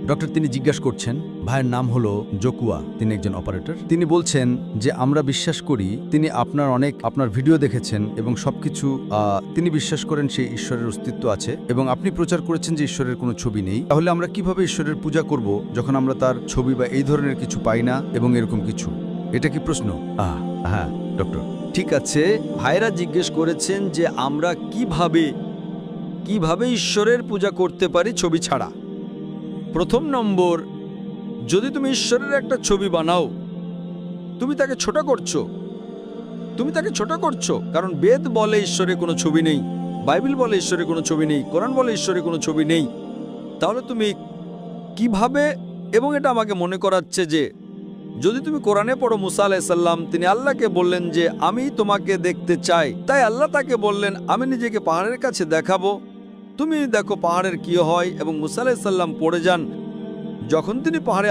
Doctor তিনি জিজ্ঞাসা করছেন, ভাইয়ের নাম হলো জকুয়া, তিনি একজন অপারেটর। তিনি বলছেন যে আমরা বিশ্বাস করি তিনি আপনার ভিডিও দেখেছেন এবং সবকিছু তিনি বিশ্বাস করেন সেই ঈশ্বরের অস্তিত্ব আছে এবং আপনি প্রচার করেছেন যে ঈশ্বরের কোনো ছবি নেই। তাহলে আমরা কিভাবে ঈশ্বরের পূজা করব যখন আমরা তার ছবি বা এই ধরনের কিছু পাই না এবং এরকম কিছু? এটা কি প্রশ্ন? হ্যাঁ ডক্টর। ঠিক আছে, ভাইরা জিজ্ঞেস করেছেন যে আমরা কিভাবে ঈশ্বরের পূজা করতে পারি ছবি ছাড়া। প্রথম নম্বর, যদি তুমি ঈশ্বরের একটা ছবি বানাও, তুমি তাকে ছোট করছো, কারণ বেদ বলে ঈশ্বরের কোনো ছবি নেই, বাইবেল বলে ঈশ্বরের কোনো ছবি নেই, কোরআন বলে ঈশ্বরের কোনো ছবি নেই। তাহলে তুমি কিভাবে? এবং এটা আমাকে মনে করাচ্ছে যে যদি তুমি কোরআনে পড়ো, মুসা আলাইহিস সালাম তিনি আল্লাহকে বললেন যে আমি তোমাকে দেখতে চাই, তাই আল্লাহ তাকে বললেন আমি নিজেকে পাহাড়ের কাছে দেখাবো, তুমি দেখো পাহাড়ের কি হয়। এবং মুসা আলাইহিস সালাম পড়ে যান, যখন তিনি পাহাড়ে